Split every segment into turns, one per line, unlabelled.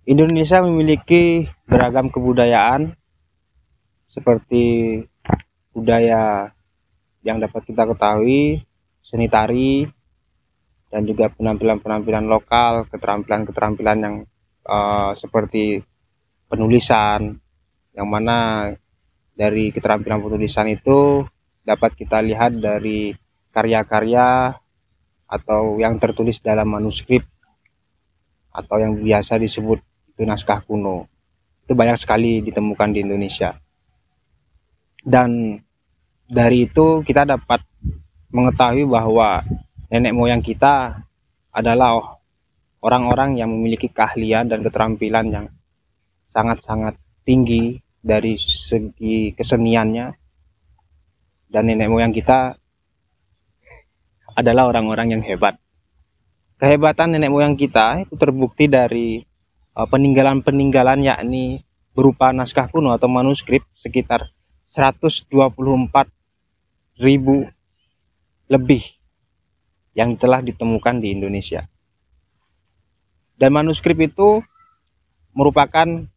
Indonesia memiliki beragam kebudayaan seperti budaya yang dapat kita ketahui, seni tari, dan juga penampilan-penampilan lokal, keterampilan-keterampilan yang seperti penulisan, yang mana dari keterampilan penulisan itu dapat kita lihat dari karya-karya atau yang tertulis dalam manuskrip atau yang biasa disebut itu naskah kuno. Itu banyak sekali ditemukan di Indonesia. Dan dari itu kita dapat mengetahui bahwa nenek moyang kita adalah orang-orang yang memiliki keahlian dan keterampilan yang sangat-sangat tinggi dari segi keseniannya. Dan nenek moyang kita adalah orang-orang yang hebat. Kehebatan nenek moyang kita itu terbukti dari peninggalan-peninggalan, yakni berupa naskah kuno atau manuskrip sekitar 124.000 lebih yang telah ditemukan di Indonesia. Dan manuskrip itu merupakan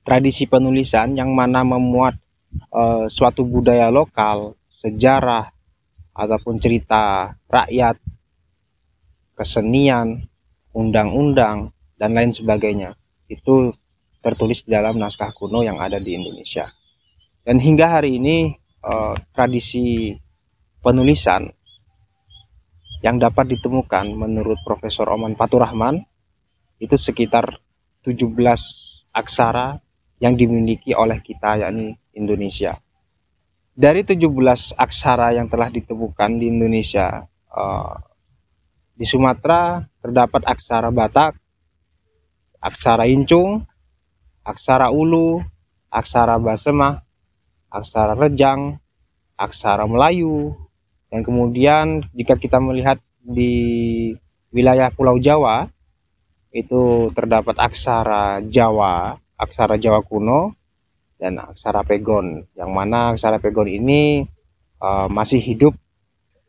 tradisi penulisan yang mana memuat suatu budaya lokal, sejarah, ataupun cerita rakyat, kesenian, undang-undang, dan lain sebagainya. Itu tertulis di dalam naskah kuno yang ada di Indonesia. Dan hingga hari ini tradisi penulisan yang dapat ditemukan menurut Profesor Oman Fathurrahman itu sekitar 17 aksara yang dimiliki oleh kita, yakni Indonesia. Dari 17 aksara yang telah ditemukan di Indonesia, di Sumatera terdapat aksara Batak, aksara Incung, aksara Ulu, aksara Basemah, aksara Rejang, aksara Melayu, dan kemudian jika kita melihat di wilayah Pulau Jawa, itu terdapat aksara Jawa kuno, dan aksara Pegon, yang mana aksara Pegon ini masih hidup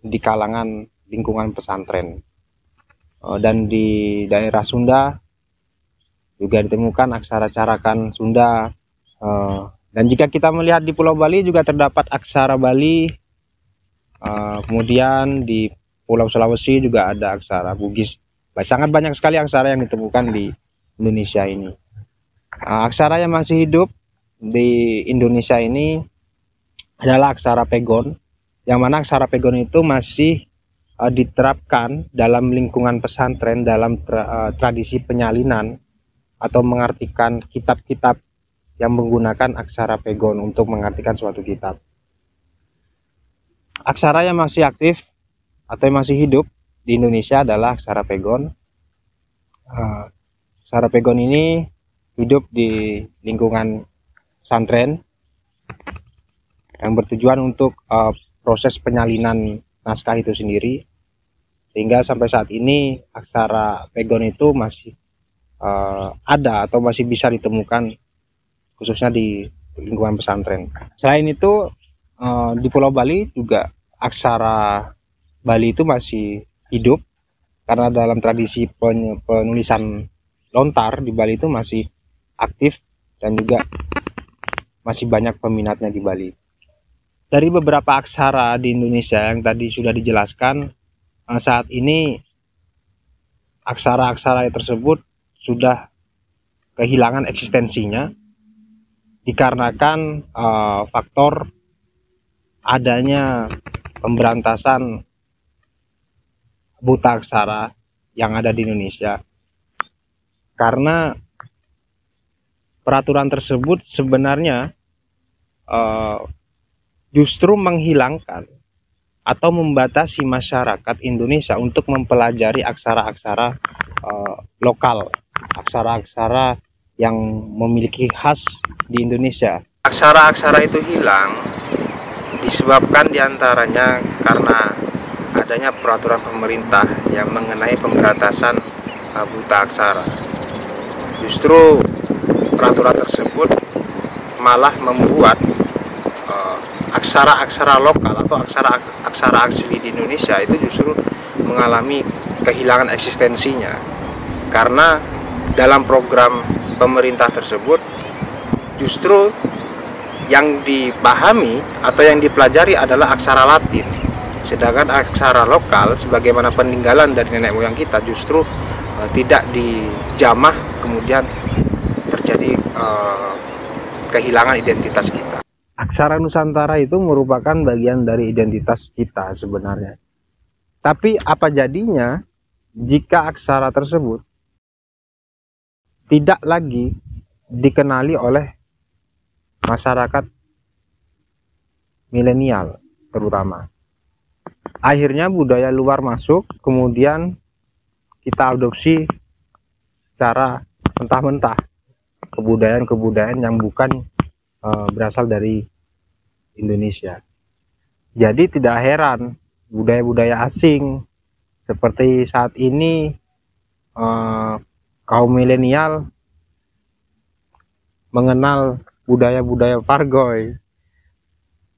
di kalangan lingkungan pesantren. Dan di daerah Sunda juga ditemukan aksara Carakan Sunda. Dan jika kita melihat di Pulau Bali juga terdapat aksara Bali. Kemudian di Pulau Sulawesi juga ada aksara Bugis. Sangat banyak sekali aksara yang ditemukan di Indonesia ini. Aksara yang masih hidup di Indonesia ini adalah aksara Pegon, yang mana aksara Pegon itu masih diterapkan dalam lingkungan pesantren dalam tradisi penyalinan atau mengartikan kitab-kitab yang menggunakan aksara Pegon untuk mengartikan suatu kitab. Aksara yang masih aktif atau yang masih hidup di Indonesia adalah aksara Pegon. Aksara Pegon ini hidup di lingkungan pesantren yang bertujuan untuk proses penyalinan naskah itu sendiri, sehingga sampai saat ini aksara Pegon itu masih ada atau masih bisa ditemukan khususnya di lingkungan pesantren. Selain itu di Pulau Bali juga aksara Bali itu masih hidup, karena dalam tradisi penulisan lontar di Bali itu masih aktif dan juga masih banyak peminatnya di Bali. Dari beberapa aksara di Indonesia yang tadi sudah dijelaskan, saat ini aksara-aksara tersebut sudah kehilangan eksistensinya dikarenakan faktor adanya pemberantasan buta aksara yang ada di Indonesia. Karena peraturan tersebut sebenarnya justru menghilangkan atau membatasi masyarakat Indonesia untuk mempelajari aksara-aksara lokal, aksara-aksara yang memiliki khas di Indonesia. Aksara-aksara itu hilang disebabkan diantaranya karena adanya peraturan pemerintah yang mengenai pemberantasan buta aksara. Justru peraturan tersebut malah membuat aksara-aksara lokal atau aksara asli di Indonesia itu justru mengalami kehilangan eksistensinya, karena dalam program pemerintah tersebut justru yang dipahami atau yang dipelajari adalah aksara Latin, sedangkan aksara lokal sebagaimana peninggalan dari nenek moyang kita justru tidak dijamah, kemudian terjadi kehilangan identitas kita. Aksara Nusantara itu merupakan bagian dari identitas kita sebenarnya. Tapi apa jadinya jika aksara tersebut tidak lagi dikenali oleh masyarakat milenial terutama? Akhirnya budaya luar masuk, kemudian kita adopsi secara mentah-mentah kebudayaan-kebudayaan yang bukan berasal dari Indonesia. Jadi tidak heran budaya-budaya asing seperti saat ini kaum milenial mengenal budaya-budaya Pargoy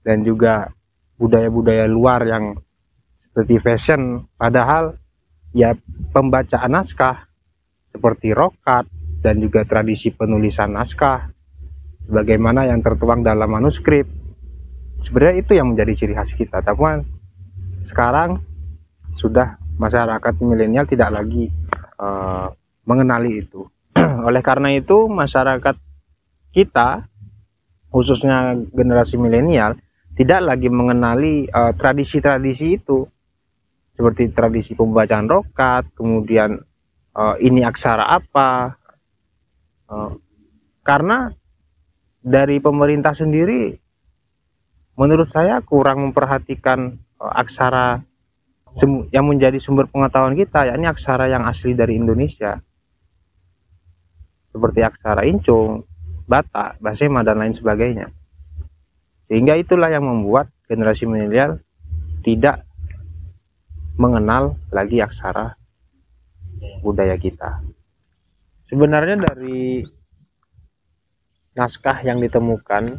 dan juga budaya-budaya luar yang seperti fashion, padahal ya pembacaan naskah seperti rokat dan juga tradisi penulisan naskah bagaimana yang tertuang dalam manuskrip, sebenarnya itu yang menjadi ciri khas kita. Tapi sekarang sudah masyarakat milenial tidak lagi mengenali itu. Oleh karena itu masyarakat kita, khususnya generasi milenial, tidak lagi mengenali tradisi-tradisi itu, seperti tradisi pembacaan rokat, kemudian ini aksara apa, karena dari pemerintah sendiri menurut saya kurang memperhatikan aksara yang menjadi sumber pengetahuan kita, yakni aksara yang asli dari Indonesia, seperti aksara Incung, Batak, Basema, dan lain sebagainya. Sehingga itulah yang membuat generasi milenial tidak mengenal lagi aksara budaya kita. Sebenarnya dari naskah yang ditemukan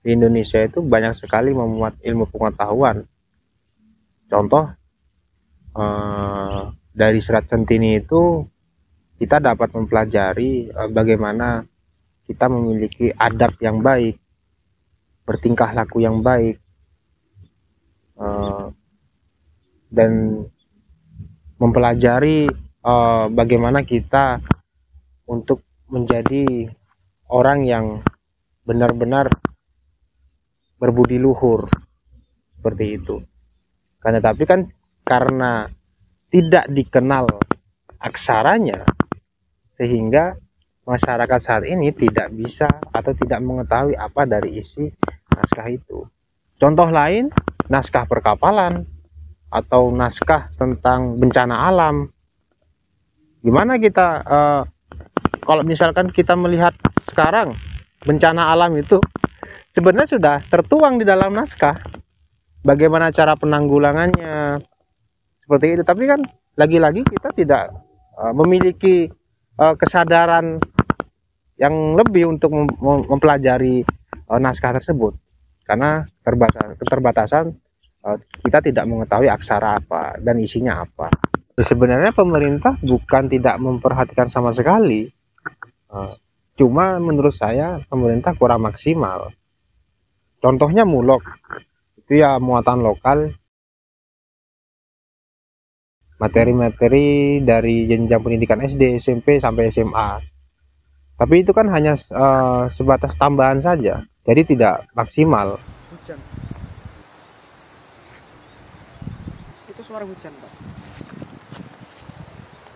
di Indonesia itu banyak sekali memuat ilmu pengetahuan. Contoh dari Serat Centini itu kita dapat mempelajari bagaimana kita memiliki adab yang baik, bertingkah laku yang baik, dan mempelajari bagaimana kita untuk menjadi orang yang benar-benar berbudi luhur, seperti itu. Tapi kan karena tidak dikenal aksaranya, sehingga masyarakat saat ini tidak bisa atau tidak mengetahui apa dari isi naskah itu. Contoh lain, naskah perkapalan atau naskah tentang bencana alam. Gimana kita kalau misalkan kita melihat sekarang bencana alam itu sebenarnya sudah tertuang di dalam naskah, bagaimana cara penanggulangannya, seperti itu. Tapi kan lagi-lagi kita tidak memiliki kesadaran yang lebih untuk mempelajari naskah tersebut, karena keterbatasan kita tidak mengetahui aksara apa dan isinya apa. Sebenarnya pemerintah bukan tidak memperhatikan sama sekali, cuma menurut saya pemerintah kurang maksimal. Contohnya Mulok, itu ya muatan lokal, materi-materi dari jenjang pendidikan SD, SMP, sampai SMA. Tapi itu kan hanya sebatas tambahan saja, jadi tidak maksimal.
Hujan. Itu suara hujan, Pak.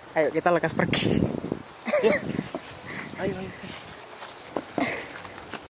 Ayo kita lekas pergi.
Ayo.